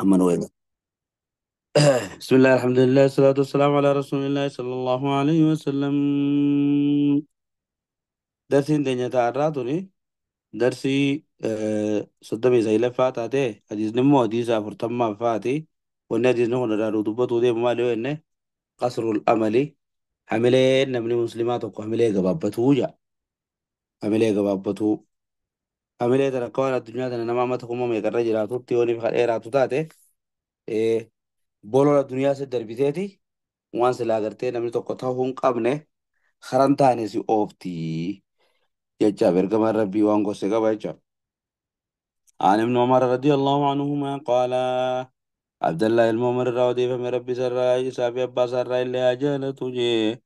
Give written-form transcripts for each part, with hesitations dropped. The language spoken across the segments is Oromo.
أما نويل. بسم الله الحمد لله الصلاة والسلام على رسول الله صلى الله عليه وسلم. درسي دنيا تعرضني درسي صدمي زي لفاتاتي حديث نمو حديث أفرتما فاتي وانا حديث نمو ندارو دبتو دي مماليو إنه قصر الأملي حملي نمني مسلمات وكو حملي قبابتو جا حملي قبابتو حملي تركوان الدنيا تنا نمامة كمم يقرر جراتو تيوني بخير إيراتو تاتي إيه بولو الدنيا سدربيتي وان سلا agartee namni tokko ta'uu hin qabne karan taane si oofti jecha ergamaan rabbii waan gosa qaba jecha. عن ابن عمر رضي الله عنهما قال عبد الله المؤمن الراودي فمن ربي سراي سابي أبا سراي اللي أجل تجي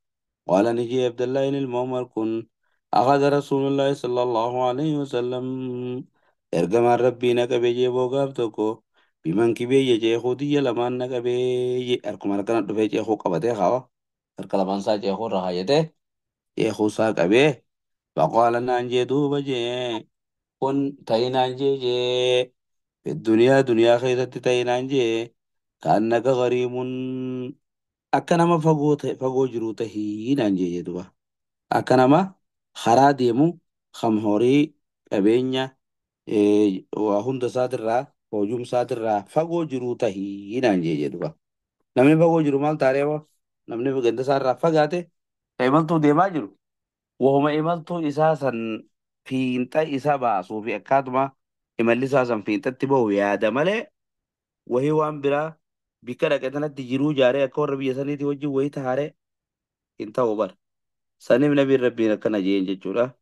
قال نجي عبد الله المؤمن كن أخذ رسول الله صلى الله عليه وسلم ergamaan rabbii na qabee jeeboo gaaf tokko biman kibee jechee hudiyya lamaan na qabee harkuma harkana dhufee ceekuu qabatee kawa harka lamaan isaa ceekuu irra hayyatee ceekuu isaa qabee faqaala naan jee duuba jee kun ta'ii naan jee في الدنيا دنيا خيرت تاينان جي كأنك غريم أكنما فقو جروته نان جي دوبا أكنما خرا ديمو خمهوري أبينيا وهند ساترا وجوم ساترا فقو جروته نان جي دوبا نمني فقو جرو مال تاريوا نمني فقند ساترا فقاته إمالتو ديما جرو وهما إمالتو إساسا في انتا إسا باسو في أكادما إمالي إساسا في انتا تبو يادا مالي وهي وان برا بكرة كتنا تجرو جاري أكور ربي سنيتي وجه وهي تهاري انت وبر سني من نبي ربي نكنا جين جتشورا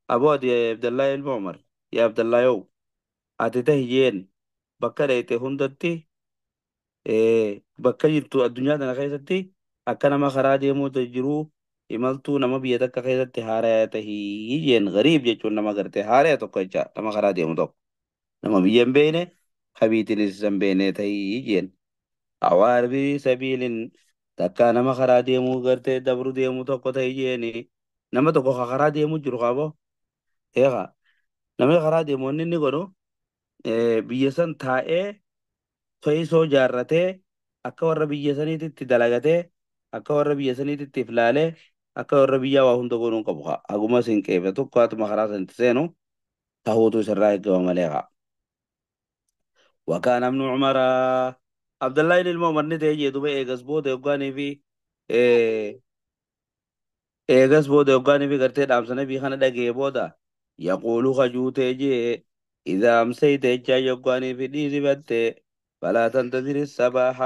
أبو دي عبد الله المعمر يا عبد الله يو أتته جين بكرة تهندتي bakka jirtu addunyaa tana keessatti akka nama karaa deemuu jiruu imaltuu nama biyya takka keessatti haaraya tahii jeen gariib jechuun nama gartee haaraya tokko jecha nama karaa deemu tokko nama biyya hin beekne kabiitinis hin beekne tahii jeen awaarbi sabiilin takka nama karaa deemuu gartee dabru deemuu tokko tahii jeeni nama tokko karaa deemuu jiru qabo eega namni karaa deemu inni inni godhu biyya san taa'ee to'isoo jaarratee akka warra biyya saniititti dalagatee akka warra biyya saniititti iflaalee akka warra biyyaa waa hunda godhuun qabu haa haguma sin qeefe tokko hatuma karaa sanitti seenu tahuutu isarraa eeggama malee haa وكان ابن عمر عبد الله بن المؤمن نتيجة دوبي إيجاز بودا يوغاني في إيجاز بودا يوغاني في قرتي دام سنة في خانة دقية بودا يقول خجو تيجي إذا أمسيت إيجا يوغاني في ديزي بات فلا تنتظر الصباح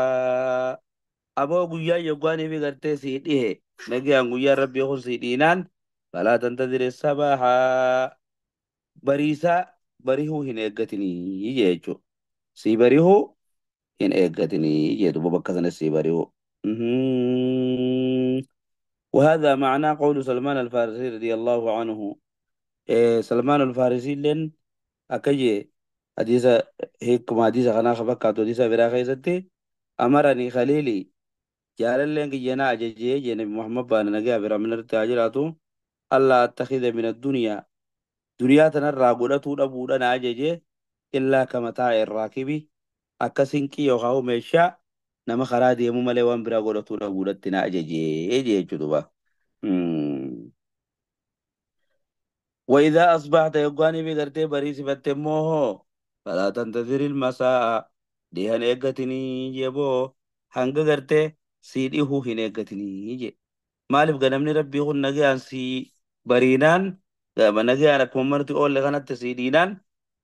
أبو قويا يوغاني في قرتي سيديه نجي أن قويا ربي يخون سيدينان فلا تنتظر الصباح بريسا بريهو هنا إيجاتني يجيجو سي بريهو hin eeggatini jedhu bakka sanatti bari'u. وهذا معنى قول سلمان الفارسي رضي الله عنه سلمان الفارسي لن أكجي حديث هيك ما حديث خنا خبك حديث برا خيزتي أمرني خليلي جعل لين جنا أججي جن محمد بن نجا برا من التاجراتو الله أتخذ من الدنيا دنيا تنرى قولة أبودا ناججي إلا كمتاع الراكبي akkasinki yookaan meeshaa nama karaa deemu malee waan biraa godhatu dhabuudhatti na ajajee jechuudha. وإذا أصبحت يقاني في غرتي بريس فتموه فلا تنتظر المساء ديهن إيقاتني جيبو هنگ غرتي سيدي هو هن إيقاتني جي مالف غنمني ربي خون نغي عن سي برينان غاما نغي عن أكممرتي أول لغنات سيدينان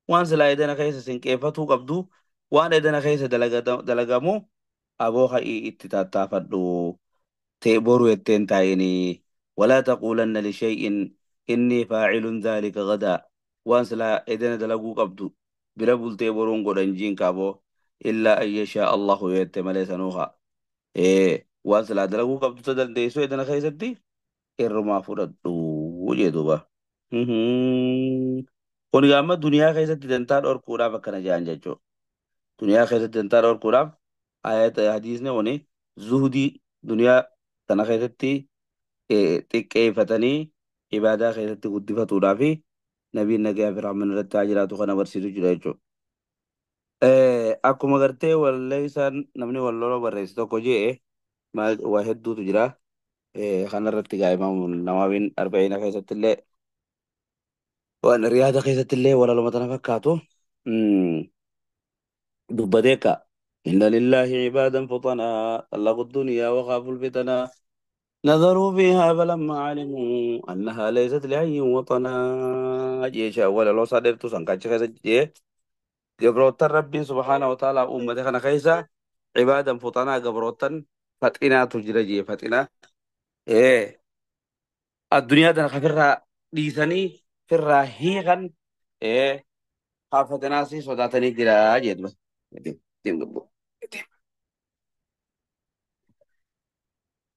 وان سلا إدنا خيسا سنكيفتو قبدو وان إدنا خيسا دلغمو أبو خي اتتاتافدو تيبورو التنتايني ولا تقولن لشيء إني فاعل ذلك غدا وانس لا إذن دلقو قبدو بربول تيبورون قدن جين كابو إلا أن يشاء الله يتملي سنوها إيه وانس لا دلقو قبدو تدل ديسو إذن خيستي إرما فردو وجدوبا كوني غاما دنيا خيستي دنتار اور كورا بكنا جان جاچو دنيا خيستي دنتار اور كورا آيات حديث نے وني زهدي دنيا تنا خيستي xiqqeeffatanii ibaadaa keessatti guddifatuudhaa fi nabiin nagaa fi raamanirratti haa jiraatu kana barsiisu jira jechuudha. akkuma gartee walleeysan namni wal lola barreesse tokko jee maal waa hedduutu jira. Kanarratti gaa'imamu namaawiin arba'ina keessatti illee waan riyaada keessatti illee walaluma tana fakkaatu dubbateeka. Inna lillahi cibaadan futanaa طلقوا الدنيا وخافوا الفتنة نظروا فيها فلما علموا أنها ليست لحي وطنا جيش أول لو صادرت سنكاتش خيسة جيه جبروتا ربي سبحانه وتعالى أمتي خنا خيسة عبادا فطنا جبروتا فتنا تجرى جيه فتنا إيه الدنيا ده خفرها ديساني فرها هيغن إيه خافتنا سي صداتني جرا جيد بس تيم قبو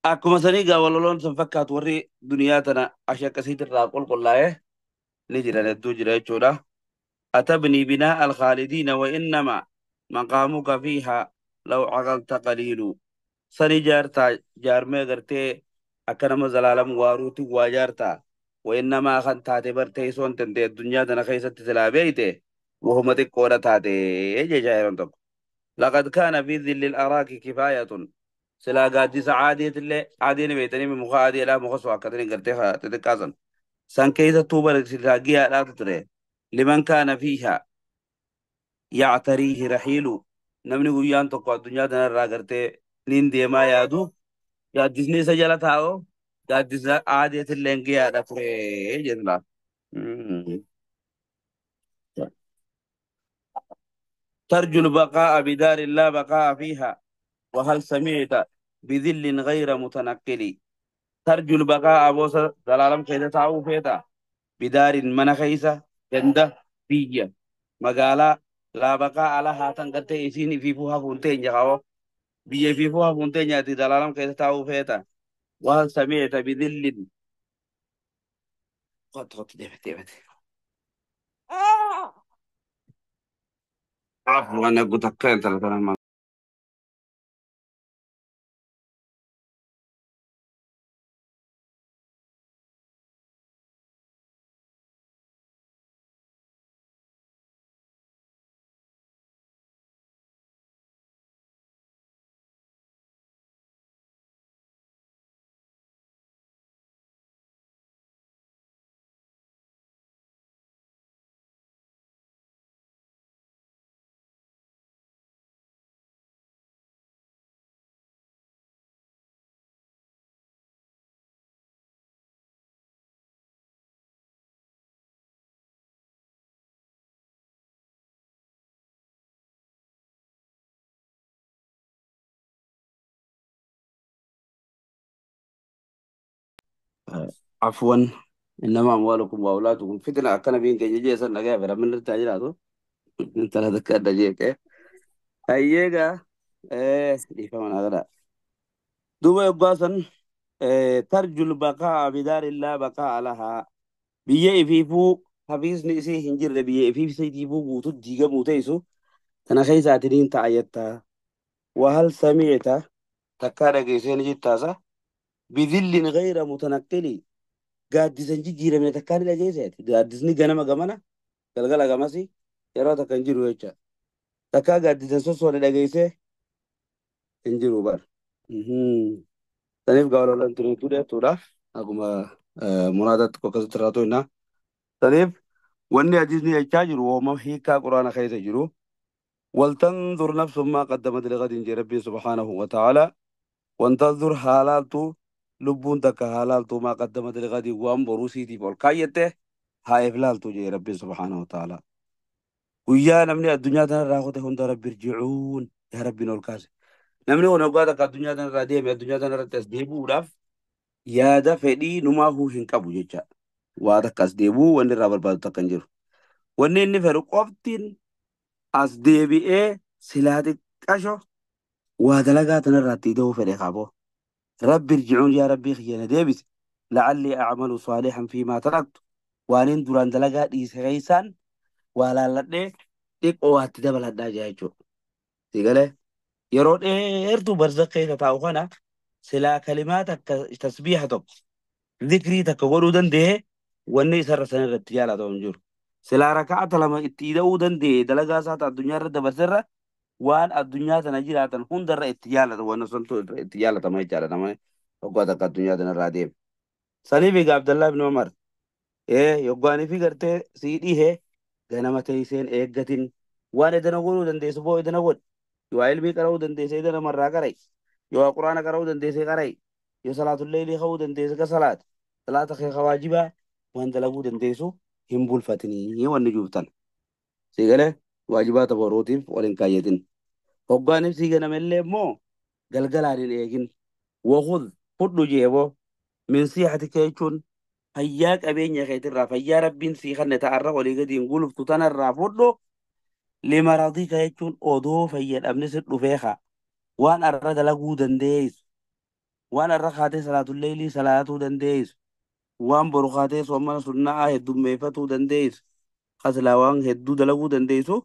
أكو مثلا قا والله سنفكات وري دنياتنا أشياء كثيرة راقل قل نجرى ندو جرى يجورا أتبني بناء الخالدين وإنما مقامك فيها لو عقلت قليل سني جارتا جارمي غرتي أكنما زلالم واروتي واجارتا وإنما خن تاتي برتي سون تنتي الدنيا دنا خيسة تسلابيتي وهم تكورة تاتي يجي جايرون تك لقد كان في ذل الأراك كفاية سلا قادي سعادية اللي عادين بيتني من مخادي لا مخصوصا كتني غرتي تتكاسن سان كيسة توبر سلاقيا لا تتري لمن كان فيها يعتريه رحيل نمني قيان تقوى الدنيا دنا راغرتي نين ديما يادو gaaddisni isa jala taa'u gaaddisa aadaatiin giyaadha ture jenna. ترجو البقاء بدار لا بقاء فيها وهل سمعت بذل غير متنقل ترجو البقاء بوسا دلالم كيدا تعو فيتا بدار من خيسة جنده بيجا مقالا لا بقاء لها تنقل إسيني في فوها فونتين جاو بيجا في فوها فونتين ياتي دلالم كيدا تعو فيتا وهل سمعت بذل قط ديمت عفوا انا قلت لك ترى عفوا انما اموالكم واولادكم فتنه كان بين كجي سن غير من التاجرات انت لا ذكر دجيك ايغا دي فما هذا دوبا يبغى ترجو البقاء بدار الله بقاء لها بيجي في فوق حفيظ نسي هنجر بيجي في سيدي فوق وتو ديغا موتيسو انا خيزاتين تعيتا وهل سمعت تكاد جيسين جتاسا بذل غير متنقل gaaddisan jijjiiramne takkaan ila jeeseeti gaaddisni ganama gamana galgala gamasi yeroo takka hin jiru jecha takkaa gaaddisan sossoole dhageesse hin jiru bar saniif gaawololan turiituu dheettuudhaaf akkuma munaadatti akkasitti irraa to'inna saniif wanni ajisni jechaa jiru wooma hiikaa quraana keessa jiru waltanzur nafsun maa qaddamat liqadin jee rabbiin subhaanahu wa ta'ala wantanzur haalaaltu lubbuun takka haalaaltu maa qaddamat liqadin waan boruu siitiif ol kaayyette haa iflaaltu jee rabbiin subhaanahu wa ta'ala guyyaa namni addunyaa tanarraa kute hunda rabbi irjicuun yaa rabbiin ol kaase namni kun waggaa takka addunyaa tanarraa deeme addunyaa tanarratti as deebi'uudhaaf yaada fedhii numaafuu hin qabu jecha waa takka as deebi'uu wanni irraa barbaadu takka hin jiru wanni inni fedhu qoftiin as deebi'ee silaa xiqqasho waa dalagaa tanarraatti ida'uu fedhe qaaboo rabbi irjicuun yaa rabbii kiyyana deebise lacallii acmalu saalihan fiimaa taraktu waaniin duraan dalagaa dhiise keeysaan waa laalladhee xiqqoo waatti dabaladhaa jaa jechuudha. Sigalee yeroo dheertuu barzakha keessa taa'u kana silaa kalimaa takka tasbiiha tokko zikrii takka godhuu danda'ee wanni isarra san irratti jaalatamu hin jiru. سلا ركعت لما اتيدو دندي دلقا سات الدنيا رد بسرة وان الدنيا تنجيلات هون در اتجالة وانا سنتو اتجالة ما يجالة ما وقوة الدنيا تنراديم سني في عبد الله بن عمر إيه يقاني في قرتي سيدي هي ganama teesseen eeggatin waan edana godhuu dandeessu boo edana godh yoo ilmii qara'uu dandeesse edana marraa qaray yoo quraana qara'uu dandeesse qaray yoo salaatullee illee ka'uu dandeesse ka salaata kee kawaajibaa waan dalaguu dandeessu hin bulfatinii wanni juuftan siigalee waajibaata borootiif waliin kaayyatin hoggaaniif sii ganamallee immoo galgalaan hin eegin wakhud fudhu jeeboo min siixatika jechuun fayyaa qabeenya keetirraa fayyaa rabbiin sii kanne ta'arra olii gadiin guluftu tanarraa fudhu limaradika jechuun odoo fayyadhamni si dhufee haa waan arra dalaguu dandeessu waan arra kaatee salaatullee ilii salaatuu dandeessu waan boru kaatee soomana sunnaa heddummeeffatuu dandeessu kaslaa waan hedduu dalaguu dandeessu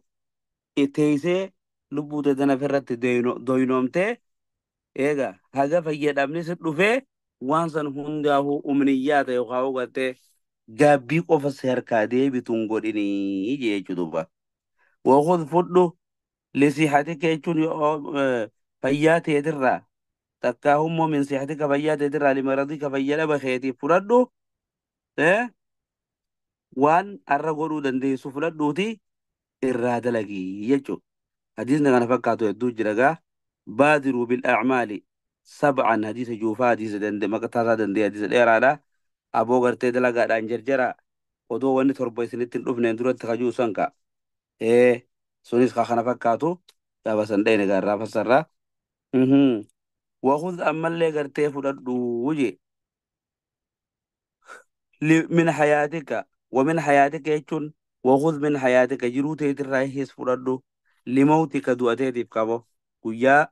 teessee lubbuu dadana irratti doynoomtee eega haga fayyadhamni si dhufee waan san hundaafuu umniyyaata yookaan hubattee gaabbii qofa si harkaa deebituun godhinii jechuu duuba. Wakhud fudhu lisiixatika jechuun fayyaa teetirraa takkaa hummoo min siixatika fayyaa teetirraa limaradika fayyadama keetiif fudhadhu waan arra godhuu dandeessu fudhadhuuti irraa dalagii jechuudha. Hadiisni kana fakkaatu hedduu jira gaa baadiruu bil a'maali sab'an hadiisa juufaa hadiisa dandee maqtaasaa dandee hadiisa dheeraadha aboo gartee dalagaadhaan jarjara odoo wanni torba isinitti hin dhufneen duratti kajuu san ka sunis ka kana fakkaatu gaafa san dhayne gaarraa fassarraa wakhud ammallee gartee fudhadhu wuje min hayaatika ومن حياتك يجون وخذ من حياتك جروتي ترايحس فردو لموتك دواتيتيف كابو كويا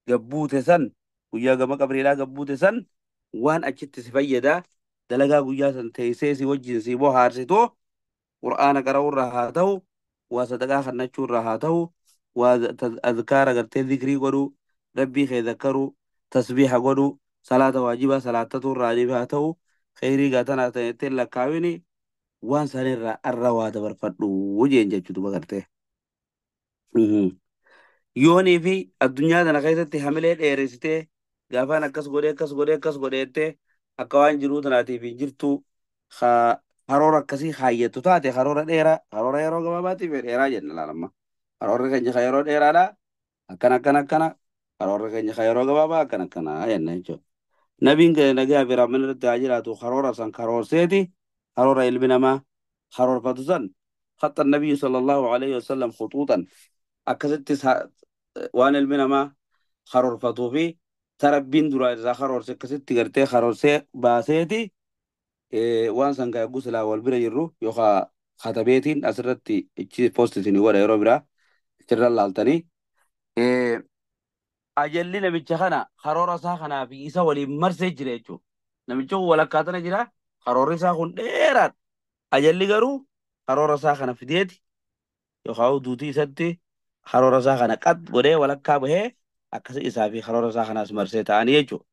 gabbuute san guyyaa gama qabriidhaa gabbuute san waan achitti si fayyada dalagaa guyyaa san teessee si wajjin si bohaarsitu qur'aana qara'uurraa haa ta'u waa sadaqaa kannachuurraa haa ta'u waa azkaara gartee zikrii godhu rabbii kee zakkaruu tasbiiha godhu salaata waajibaa salaattatuurraa haa ta'u kheyrii gaatanaa ta'etteen lakkaawini waan sanirraa arra waa dabarfadhu jeen jechuutu bagartee. Yoonii fi addunyaa kana keessatti hamilee dheeressitee gaafaan akkas godheettee akka waan jiruu tanaatiif hin jirtu karoora akkasii kaayyattu taate karoora dheeraa karoora yeroo gabaabaatiif dheeraa jenna laalamma karoorri keenya ka yeroo dheeraadha akkana karoorri keenya ka yeroo gabaabaa akkana jenna jechuudha. Nabiin keenya nagaa fi raammana irratti haa jiraatu karoora san karoorseeti karoora ilmi namaa karoorfatu san خط النبي صلى الله عليه وسلم خطوطا أكست waan ilmi namaa karoorfatuu fi tarabbiin duraa irraa karoorse akkasitti gartee karoorsee baaseeti waan san gaaggu silaa wal bira jirru yookaan katabeetiin asirratti ichi postitiin godha yeroo biraa achirra laaltanii ajalli namicha kana karoora isaa kanaa fi isa waliin marsee jira jechuudha. Namicha kun walakkaatana jira karoorri isaa kun dheeraadha. Ajalli garuu karoora isaa kana fideeti yookaan duutii isatti karoora isaa kana qad godhee walakkaa bahee akkasii isaa fi karoora isaa kanaas marsee ta'anii jechuudha.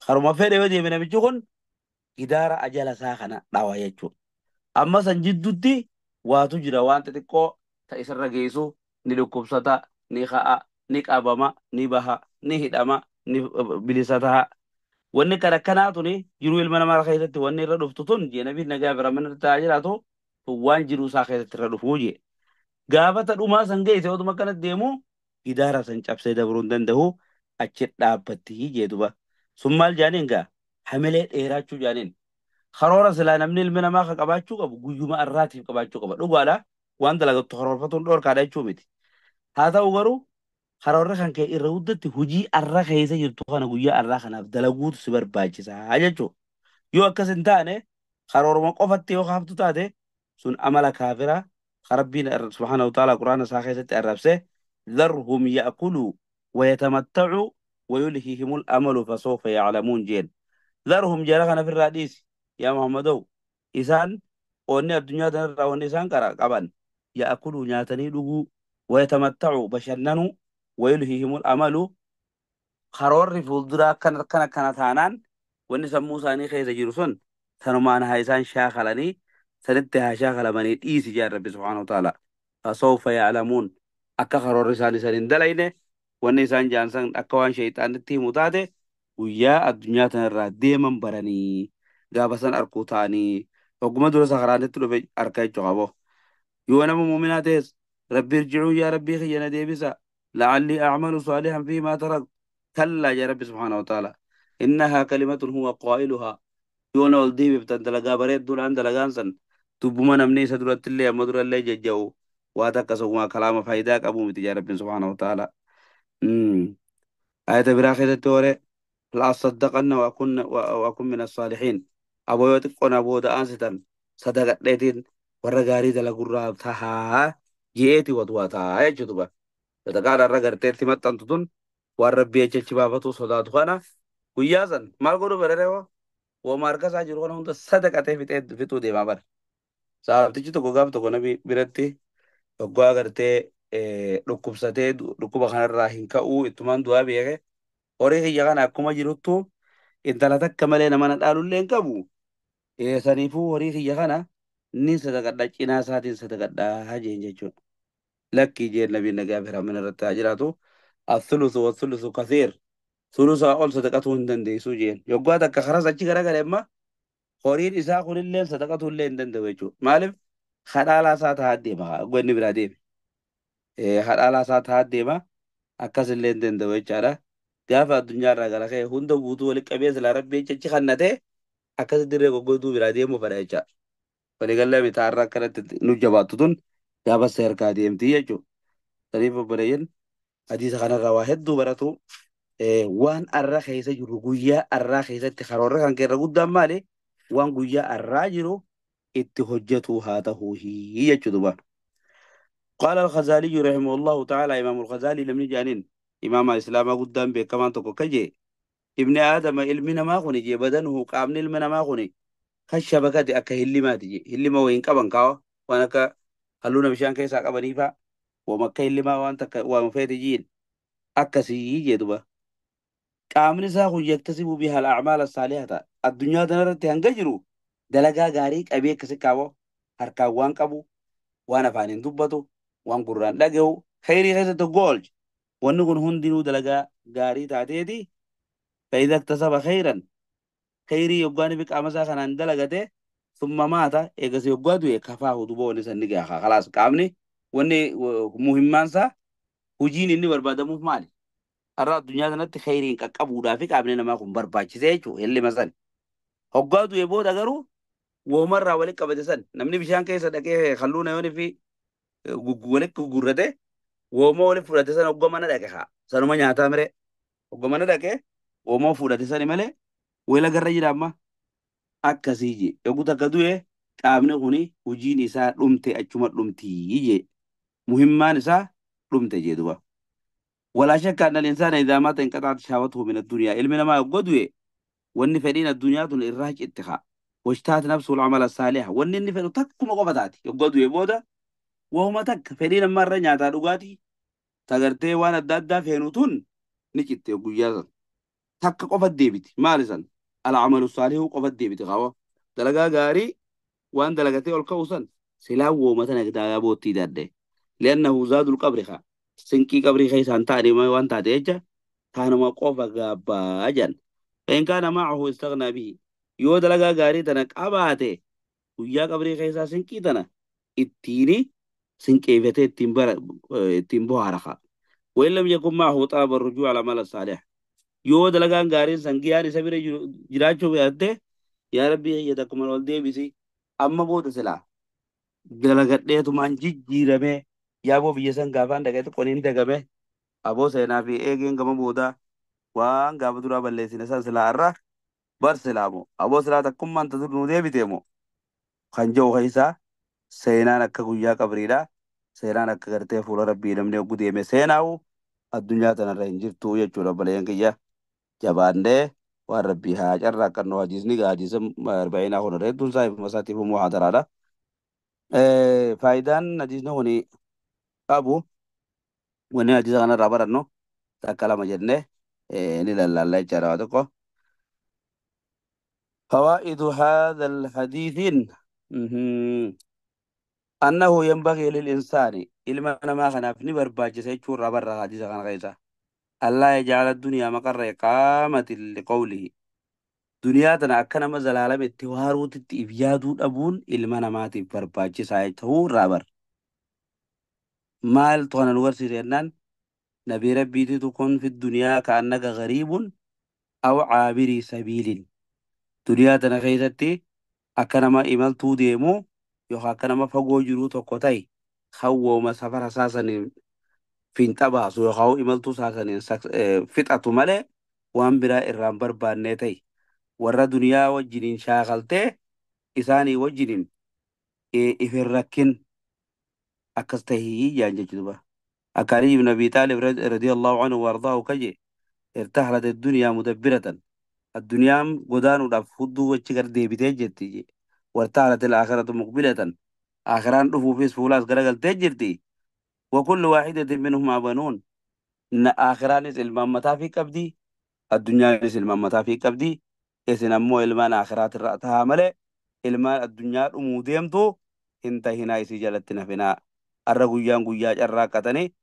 Karuma fedhe yoo deeme namichi kun gidaara ajala isaa kana dhawa jechuudha. Amma san jidduutti waatu jira waan xixiqqoo ta isarra geessu ni dhukkubsata ni ka'a ni qabama ni baha ni hidhama ni bilisa ta'a. Wanni kana akkanaatuni jiruu ilma namaa keessatti wanni irra dhuftu tun jeenabii nagaa bira mana ta'aa jiraatu waan jiruu isaa keessatti irra dhufu jee. Gaafata dhumaa san geesse oduma kanatti deemu gidaara san cabsee dabruu hin danda'u achi dhaabbatti jedhuba. Sun maal jaaniin gaa hamilee dheeraachuu jaaniin. Karoora silaa namni ilmi namaa kan qabaachuu qabu guyyuma irraatiif qabaachuu qaba. Dhugaadha waan dalagattu karoorfatuun dhoorkaadha jechuu miti. Haa ta'u garuu karoorri kan kee irra guddatti hojii arra keessa jirtu kana guyyaa arraa kanaaf dalaguutu si barbaachisaa jechuudha. Yoo akkas hin taane karooruma qofatti yoo kaaftu taate sun amala kaafiraa ربنا سبحانه وتعالى قرآن ساخيسة الربسة ذرهم يأكلوا ويتمتعوا ويلهيهم الأمل فسوف يعلمون جين ذرهم جرغنا في الرئيس يا محمدو إسان وني الدنيا تنرى وني إسان كرا قبان يأكلوا نياتني لغو ويتمتعوا بشننوا ويلهيهم الأمل خرور فولدرا كان تانان وني سمو ساني خيزة جرسون ثنمان هايسان شاخلاني سنت هاشاغل من إيسي جار ربي سبحانه وتعالى فسوف يعلمون أكا خرور رسالة سنين دلينه والنسان جانسان أكوان شيطان نتي متاته ويا الدنيا تنرى ديما براني غابسان أركوتاني وقم دور سخران تلو أركاي جوابو يوانا مؤمناتيس ربي ارجعوا يا ربي خينا ديبسا لعلي أعمل صالحا فيما ترك كلا يا ربي سبحانه وتعالى إنها كلمة هو قائلها يوانا والديب بتندلقا بريد دول عند لغانسا تبما نمني سدرت اللي مدر اللي ججو واتك سوما كلام فايداك أبو متي يا ربي سبحانه وتعالى آية براخة التوري لا أصدقن وأكون من الصالحين أبو يوتقون أبو دآن ستن صدقت ليتين ورغاري دلقرا تها جيتي ودواتا آية جدوبا صدقات الرغر تيرتي متن تدن والربي يجيش بابتو صداتو خانا ويازن مال قولوا بررهو وماركز آجر خانا هنده صدقات فتو دي مابر صاحب تيجي تقو غاب تقو نبي برتي تقو أغرتي dhukkubsatee dhukkuba kanarraa hin ka'uu ittumaan du'aa beeke horii kiyya kana akkuma jiruttu intala takka malee namana dhaalullee hin qabu. Saniifuu horii kiyya kana ni sadaqadha cinaa isaatiin sadaqadhaa jeen jechuudha. Lakkii jeen nabiin nagaa fi ramina irratti haa jiraatu. Athulusu wathulusu kathiir. Thulusaa ol sadaqatuu hin dandeessu jeen. Yoggaa takka karas achi garagale amma horiin isaa kunillee sadaqatuu illee hin danda'u jechuudha. Maaliif hadhaalaa isaa taa'aa deema. Gwanni biraa deeme. Hadhaalaa isaa taa'aa deema. Akkasillee hin danda'u jechaadha. Gaafa addunyaarraa gara ka'e hunda guutuu walitti qabee silaa rabbii jechi kannate akkasi dirree goggoituu biraa deemuu fedha jecha. Waliigallee mitaarraa akkanatti nu jabaattu tun gaafa seerkaa deemtii jechuudha. Saniif obboleeyyan hadiisa kanarraa waa hedduu baratu waan arraa keessa jiru guyyaa arraa keessatti karoorra kan keerra guddaan maali? Waan guyyaa arraa jiru itti hojjetu haa ta'uu jechuudha. قال الغزالي رحمه الله تعالى إمام الغزالي لم يجانين إمام الإسلام قدام بكمان تكو كجي ابن آدم علمنا ما خوني جي بدنه قامن علمنا ما خوني خشبكة أكا هلما تجي هلما وين كبن كاو وانا كا خلونا بشان كيسا قبني فا ومكا هلما وانتا ومفيت جين أكا سيجي دوبا قامن ساخو يكتسب بها الأعمال الصالحة الدنيا دنرت هنججرو دلقا غاريك أبيك سكاو هركا وان كبو وانا فانين دبتو وان قران لقو خيري خيسة تقولج ونقول هندنو دلقا غاري تاتيتي فإذا اكتسب خيرا خيري يبقاني بك أمسا خنان دلقته ثم مات إيقس يبقادو يكفاه دبو نسان نقاها خلاص قامني واني مهمان سا وجين إني بربادمو مالي أرى الدنيا دنات خيرين كاكابو دافك قامني نما برباچي سيچو يلي مثلا هقادو يبود أغرو ومرة ولك بدسن نمني بشان كيسا دكيه خلونا يوني في ولك قرده وما ولك فراتسن وقمنا دكيها سنما نياتا مري وقمنا دكيه وما فراتسن ملي ولا قرر جرامة akkasii yogguu takka du'e qaamni kuni hojiin isaa dhumte achuma dhumtii je muhimmaan isaa dhumte je duba ولا شك أن الإنسان إذا مات انقطعت شهوته من الدنيا علمنا ما يقدوه وإن فدين الدنيا دون الراج اتخاء واشتهت نفسه العمل الصالح وإن فدو تك مقبضاتي يقدوه بودا وهما تك فدين مرة نعتا لغاتي تغرتي وانا الدادا فينوتون نكت يقول تك قفت ديبتي مالسا العمل الصالح قفت ديبتي غوا دلقا غاري وان دلقتي الكوسن سلاو مثلا كده بوتي داده لأنه زاد القبر خا سنكي قبر خيسان تاني ما وان تاتيجا كان ما قوفا غابا أجن فإن كان معه استغنى به يو دلقا غاري تنك أباته ويا قبر خيسا سنكي تنا التيني سنكي فتي التنبو عرخا وإن لم يكن معه طلب الرجوع على مال الصالح يو دلقا غاري سنكي سبيل جراجو بيأته يا ربي يدكم الولدي بيسي أما بود سلا dalagadheetumaan jijjiirame yaaboo biyya san gaafaan dhaqeetu qoniin dagame aboo seenaa fi eegeen gama booda waan gaafa duraa balleessine san silaa irra bar silaamu aboo silaa takkummaan tatu nuu deebiteemo kan jiru keessaa seenaan akka guyyaa qabriidha seenaan akka gartee fuula rabbii namni oggu deeme seenaawu addunyaa tanarra hin jirtu jechuudha baleen kiyya jabaannee waan rabbii haa carraa kannoo hadiisni hadiisa arba'inaa kun hedduun isaa ifuma isaatiif muhaadaraadha. Faayidaan hadiisni kun qabu wanni hadiisa kanarraa barannu takka lama jennee ni lallaalla jechaadha waa tokko. فوائد هذا الحديث مهم. أنه ينبغي للإنسان إلما أنا ما خنا في نبر باجي سيشور ربر حديث عن غيثا الله يجعل الدنيا مقر إقامة لقوله دنيا تنا أكنا مزل عالم التوارو تتإبيادو أبون إلما أنا ما تبر باجي سيشور ربر مال توانا نورسي رنان نبي ربي تكون في الدنيا كأنك غريب أو عابري سبيل دنيا تنا غيثتي akka nama imaltuu deemu yookaan akka nama fagoo jiruu tokko ta'e hawwooma safara saasaniin fiinxa baasu yookaan imaltuu saasaniin fixatu malee waan biraa irraan barbaannee ta'e warra duniyaa wajjiniin shaakaltee isaanii wajjiniin ifin rakkin akkas tahii jaan jechuudha. Akka Ali ibn Abi Taalib radiyallahu anhu wardaahu kaje irtahlat الدنيا مدبرة الدنيا godaan udhaaf hudduu wachi gar deebitee jetti وارتحلت الآخرة مقبلة آخران رفو فيس فولاس غرقل تجرتي وكل واحدة منهما بنون إن آخران إلمان متى في كبدي الدنيا إلمان متى في كبدي إذن أمو إلمان آخرات الرأتها ملئ إلمان الدنيا أموديمتو انت هنا إسي جلتنا فينا الرقويان قويا جراكتني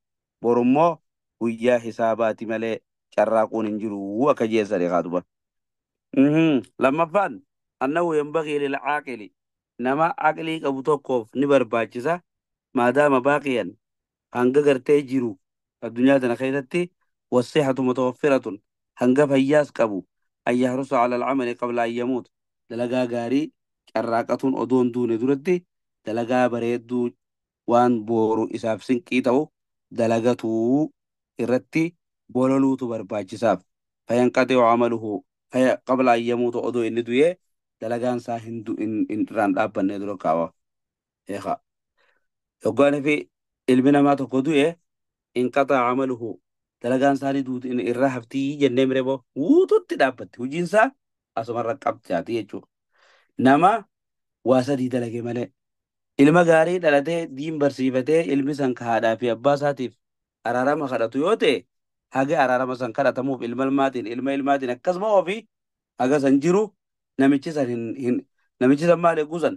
برمو قويا حساباتي ملئ جراكون انجروا وكجيسا لغادبا لما فان أنه ينبغي للعاقل نما عقلي أبو توقف نبر باجسا ما دام باقيا هنگا غرتي جيرو الدنيا تنا خيرتي والصحة متوفرة هنگا فياس كبو أن يحرص على العمل قبل أن يموت دلقا غاري كراكة أدون دون درتي دلقا بريدو وان بورو إساف سنكي تو دلقاتو إرتي بولولوتو برباجساف فينقطع عمله قبل أن يموت أدو إن دوية دلقان سا هندو إن ران أبا ندرو كاوا إيخا يقول في ilmi namaa tokko du'e inqaxaa amaluhu dalagaan isaanii duutu irraa haftii jennee mirebo guututti dhaabbatti hojiinsaa asumarra qabchaati jechuudha. Nama waa sadii dalage malee ilma gaarii dhalatee diin barsiifatee ilmi san haadhaa fi abbaa isaatiif araarama kadhatu yoo ta'e haga araarama san kadhatamuuf ilma ilmaatiin akkasuma ofii haga san jiru namichi san namichi san maal eeguusan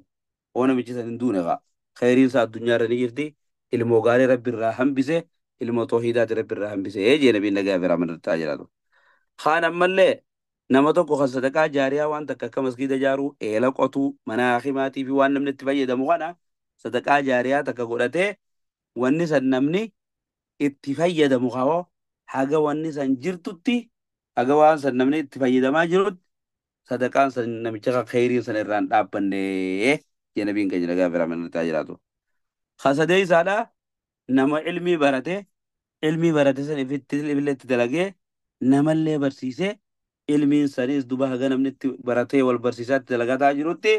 oo namichi san hin duune kaa khayriin isaa addunyaarra ni jirti. ilmoo gaarii rabbi irraa hambise ilmoo toohidaati rabbi irraa hambise jee nabiin nagaa fi raamanattaa jiraatu. Kaan ammallee nama tokko kan sadaqaa jaariyaa waan takka akka masgiida jaaruu eela qotuu mana himaatii fi waan namni itti fayyadamu kana sadaqaa jaariyaa takka godhatee wanni san namni itti fayyadamu kaawoo haga wanni san jirtutti haga waan san namni itti fayyadamaa jirutti sadaqaan san namicha kan khayriin san irraan dhaabbannee jee nabiin keenya nagaa fi raamanattaa jiraatu. Kasadee isaadhaa nama ilmii barate san ifitti dalagee namallee barsiisee ilmiin sanis duba haga namni itti baratee wal barsiisaatti dalagataa jirutti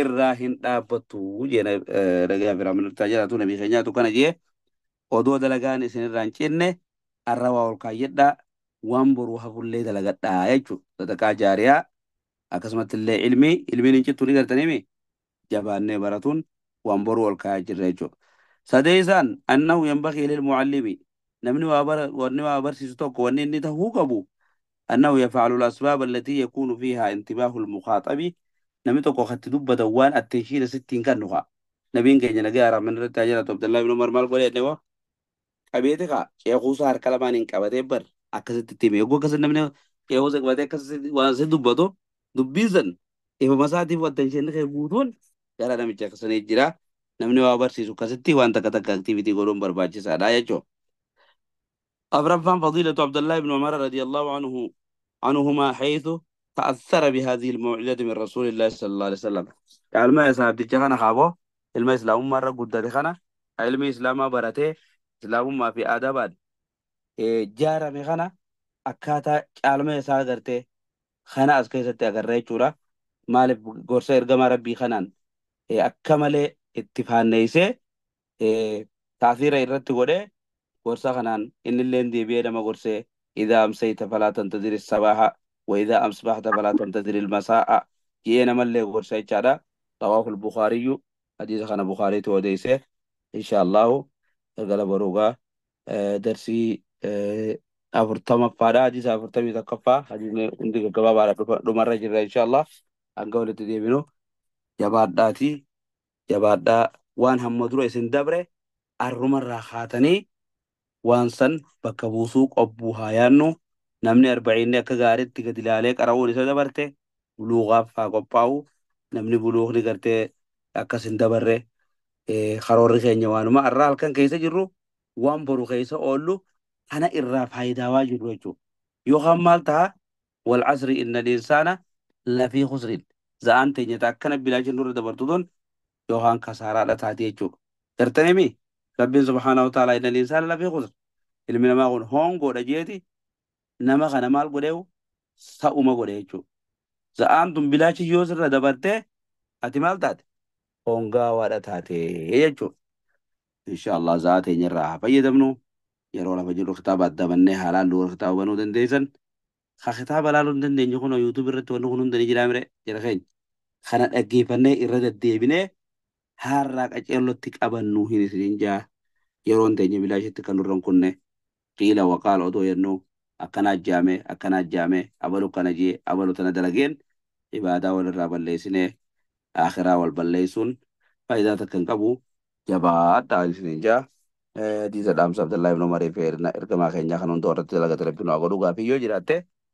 irraa hin dhaabbattu jee nagaa fi raamanattaa jiraatu nabii keenyaatu kana jee odoo dalagaan isin irraa hin cinne arrawaa ol kaayyadhaa waan boruu hafullee dalagadhaa jechuudha. Sadaqaa jaariyaa akkasumatti illee ilmiin hin cittu ni gartaniimi jabaannee baratuun waan boruu ol kaayaa jirra jechuudha. Sadeesaan annahu yanbaghi lilmucallimi namni waa barsiisu tokko wanni inni tahuu qabu أنه يفعل الأسباب التي يكون فيها انتباه المخاطب نمتك وقت دبة دوان التنشير 60 كنوها نبين كي نجارة من رتاجرة عبد الله بن عمر مال قولي أنه أبيتك شيخو صار كلام عن كبده بر أكثر تتيمي يقول كسر نمني شيخو زكبده كسر وانسى دبته دبيزن إيه مساعدي والتنشير نخي بودون يلا نمي كسر نجرا نمني وابر سيسو كسرتي وان تكتك أكتيفيتي قولون برباجي سادا يجو أبرفان فضيلة عبد الله بن عمر رضي الله عنهما حيث تأثر بهذه الموعظة من رسول الله صلى الله عليه وسلم. علم إسلام تجاهنا خابو علم إسلام مرة قد خنا علم إسلام برته إسلام ما في آدابات جارة مخنا أكاتا علم إسلام قرته خنا أسكيسة أغرى چورا مالف غرسة إرغم ربي خنان أكمل اتفان نيسي تأثير إرت قده غرسة خنان إن اللين دي بيدا ما غرسة إذا أمسيت فلا تنتظر الصباح وإذا أصبحت فلا تنتظر المساء جينا ملي غرسة چارا رواه البخاري حديث خنا بخاري تو ديسه إن شاء الله الغلا بروغا درسي أفرتما فارا حديث أفرتمي تكفى حديث عندك كباب على دمر جرا إن شاء الله أنقول تدي منه جبار داتي jabaadhaa waan hamma dura isin dabre arrumarraa haatanii waan san bakka buusuu qobbuu haa yaannu. Namni arba'iinni akka gaariitti gad ilaalee qara'uun isa dabarte buluuqaaf haa qophaa'u. Namni buluuqni gartee akkas hin dabarre karoorri keenya waanuma har'aa halkan keessa jirru waan boru keessa oollu kana irraa faayidaawaa jirru jechuudha. Yookaan maal ta'a wal asri inna insaana lafii khusrin za'aan teenya akkana bilaashin dura dabartu tun yookaan kasaaraadha taate jechuudha. Gartanii rabbiin subhaanahu wa ta'ala inna insaana lafii khusr ilmi namaa kun hongoodha jeeti nama kana maal godheewu sa'uma godhe jechuudha. Za'aan tun bilaashi yoo sirra dabartee ati maal taate hongaa waadha taate jechuudha. Inshallah za'aa teenya irraa haa fayyadamnu. Yeroo lafa jirru kitaaba adda bannee haalaan luu kitaaba banuu dandeessan. Ha kitaaba laaluu hin dandeenye kun yuutuub irratti wanni kun hundi ni jiraamire jira keenya. Kana dhaggeeffannee irra deddeebinee har'aa qaceellotti qabannu hin isin jaa yeroon teenya bilaashitti kan nurran kunne qiila waqaala odoo jennu akkana ajjaame akkana ajjaame abalu kana jee abalu tana dalageen ibaadaa walirraa balleessinee akhiraa wal balleessuun faayidaa takka hin qabu jabaadhaa isin jaa. Diisa dhaamsa Abdullahi ibn Umar ergamaa keenyaa kan hunda irratti dalagate rabbi nu haa godhu gaaffii yoo jiraatte